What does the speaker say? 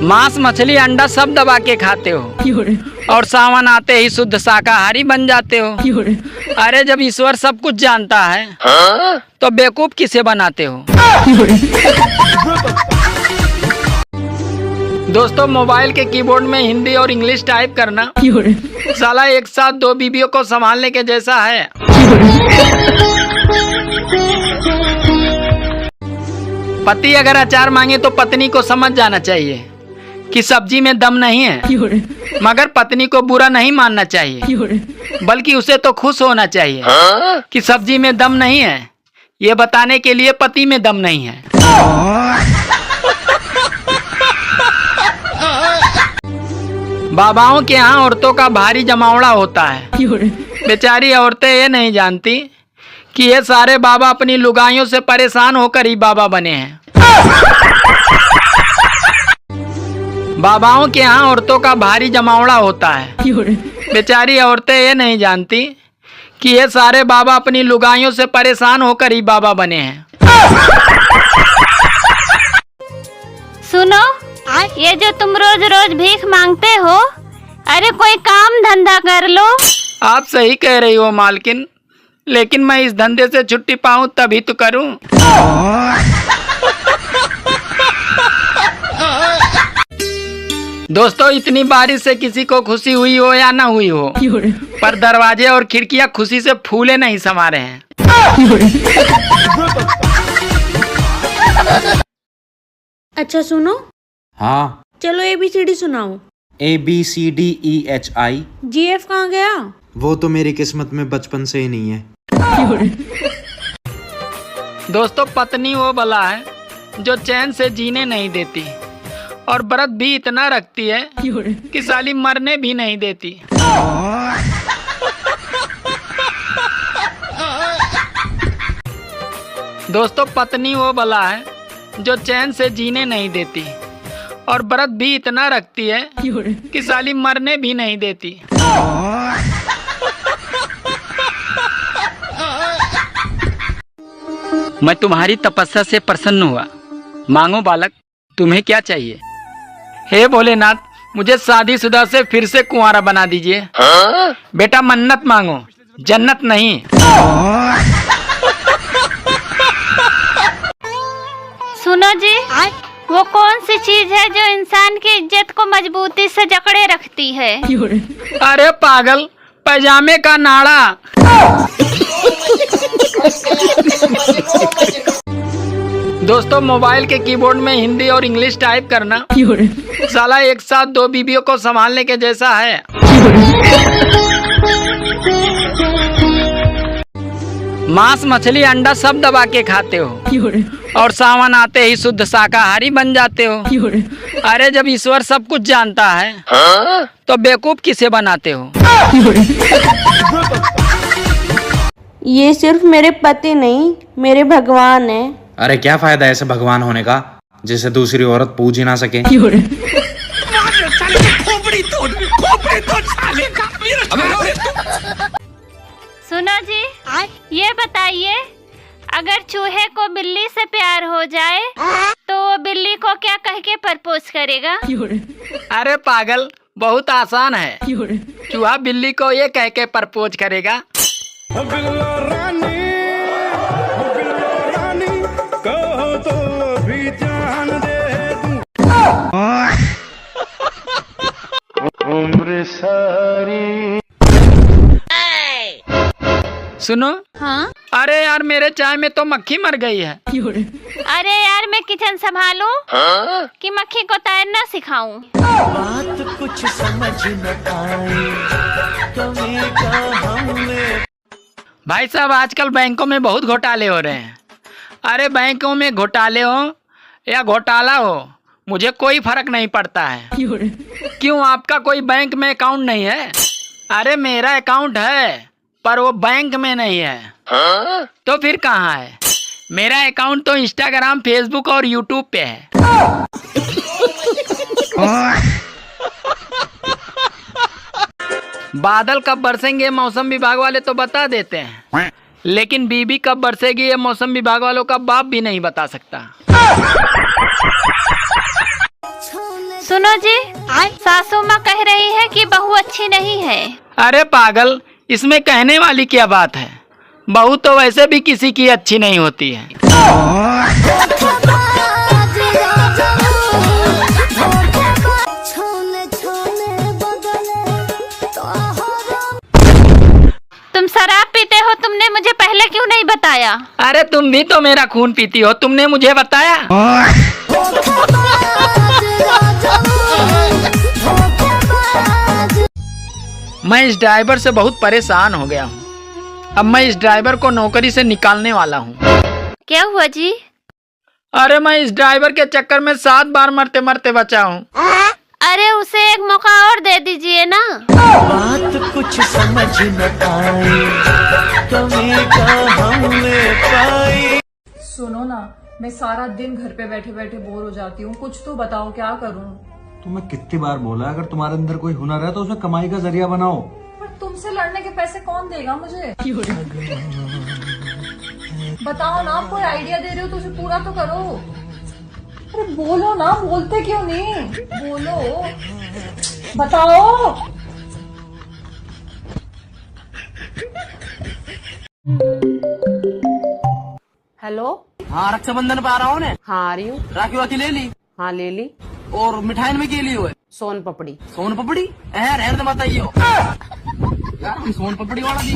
मांस मछली अंडा सब दबा के खाते हो और सावन आते ही शुद्ध शाकाहारी बन जाते हो। अरे जब ईश्वर सब कुछ जानता है तो बेवकूफ किसे बनाते हो। दोस्तों, मोबाइल के कीबोर्ड में हिंदी और इंग्लिश टाइप करना साला एक साथ दो बीवियों को संभालने के जैसा है। पति अगर अचार मांगे तो पत्नी को समझ जाना चाहिए कि सब्जी में दम नहीं है, मगर पत्नी को बुरा नहीं मानना चाहिए, बल्कि उसे तो खुश होना चाहिए कि सब्जी में दम नहीं है, ये बताने के लिए पति में दम नहीं है। बाबाओं के यहाँ औरतों का भारी जमावड़ा होता है। बेचारी औरतें ये नहीं जानती कि ये सारे बाबा अपनी लुगाइयों से परेशान होकर ही बाबा बने हैं। बाबाओं के यहाँ औरतों का भारी जमावड़ा होता है। बेचारी औरतें ये नहीं जानती कि ये सारे बाबा अपनी लुगाइयों से परेशान होकर ही बाबा बने हैं। सुनो, ये जो तुम रोज रोज भीख मांगते हो, अरे कोई काम धंधा कर लो। आप सही कह रही हो मालकिन, लेकिन मैं इस धंधे से छुट्टी पाऊं तभी तो करूं। दोस्तों, इतनी बारिश से किसी को खुशी हुई हो या ना हुई हो, पर दरवाजे और खिड़कियां खुशी से फूले नहीं समा रहे हैं। अच्छा सुनो। हाँ, चलो ABCD सुनाओ। ABCDEHI। GF कहाँ गया? वो तो मेरी किस्मत में बचपन से ही नहीं है। दोस्तों, पत्नी वो बला है जो चैन से जीने नहीं देती और व्रत भी इतना रखती है कि साली मरने भी नहीं देती। दोस्तों, पत्नी वो बला है जो चैन से जीने नहीं देती और व्रत भी इतना रखती है कि साली मरने भी नहीं देती। मैं तुम्हारी तपस्या से प्रसन्न हुआ। मांगो बालक, तुम्हें क्या चाहिए? हे भोलेनाथ, मुझे शादीशुदा से फिर से कुंवारा बना दीजिए। बेटा मन्नत मांगो, जन्नत नहीं। सुनो जी, वो कौन सी चीज है जो इंसान की इज्जत को मजबूती से जकड़े रखती है? अरे पागल, पैजामे का नाड़ा। दोस्तों, मोबाइल के कीबोर्ड में हिंदी और इंग्लिश टाइप करना साला एक साथ दो बीवियों को संभालने के जैसा है। मांस मछली अंडा सब दबा के खाते हो और सावन आते ही शुद्ध शाकाहारी बन जाते हो। अरे जब ईश्वर सब कुछ जानता है तो बेवकूफ किसे बनाते हो। ये सिर्फ मेरे पति नहीं, मेरे भगवान है। अरे क्या फायदा ऐसे भगवान होने का जिसे दूसरी औरत पूज ही ना सके। सुनो जी, ये बताइए, अगर चूहे को बिल्ली से प्यार हो जाए तो वो बिल्ली को क्या कह के प्रपोज करेगा? अरे पागल, बहुत आसान है। चूहा बिल्ली को ये कह के प्रपोज करेगा, कहो तो भी जान दे उम्र सारी। सुनो। हाँ? अरे यार, मेरे चाय में तो मक्खी मर गई है। अरे यार, मैं किचन संभालूं कि मक्खी को तैरना सिखाऊं? बात कुछ समझ न आई, कभी हमने। भाई साहब, आजकल बैंकों में बहुत घोटाले हो रहे हैं। अरे बैंकों में घोटाले हो या घोटाला हो, मुझे कोई फर्क नहीं पड़ता है। क्यों, आपका कोई बैंक में अकाउंट नहीं है? अरे मेरा अकाउंट है, पर वो बैंक में नहीं है। तो फिर कहाँ है? मेरा अकाउंट तो इंस्टाग्राम, फेसबुक और यूट्यूब पे है। बादल कब बरसेंगे मौसम विभाग वाले तो बता देते हैं, लेकिन बीबी कब बरसेगी ये मौसम विभाग वालों का बाप भी नहीं बता सकता। सुनो जी, सासू माँ कह रही है कि बहू अच्छी नहीं है। अरे पागल, इसमें कहने वाली क्या बात है। बहू तो वैसे भी किसी की अच्छी नहीं होती है। तुम शराब पीते हो, तुमने मुझे पहले क्यों नहीं बताया? अरे तुम भी तो मेरा खून पीती हो, तुमने मुझे बताया। मैं इस ड्राइवर से बहुत परेशान हो गया हूँ। अब मैं इस ड्राइवर को नौकरी से निकालने वाला हूँ। क्या हुआ जी? अरे मैं इस ड्राइवर के चक्कर में 7 बार मरते मरते बचा हूँ। अरे उसे एक मौका और दे दीजिए ना। बात कुछ समझ न आई, कमी का हमने पाई। सुनो ना, मैं सारा दिन घर पे बैठे बैठे बोर हो जाती हूँ, कुछ तो बताओ क्या करूँ। तुम्हें कितनी बार बोला, अगर तुम्हारे अंदर कोई हुनर है तो उसे कमाई का जरिया बनाओ। पर तुमसे लड़ने के पैसे कौन देगा मुझे? बताओ ना, आप कोई आइडिया दे रहे हो तो उसे पूरा तो करो। अरे बोलो ना, बोलते क्यों नहीं? बोलो, बताओ। हेलो। हाँ, रक्षाबंधन पे आ रहा हूँ ने। हाँ आ रही हूँ। राखी वाखी ले ली? हाँ ले ली। और मिठाई में के लिए हुए? सोन पपड़ी। सोन पपड़ी? रहने तो बताइए यार, सोन पपड़ी वाला दी।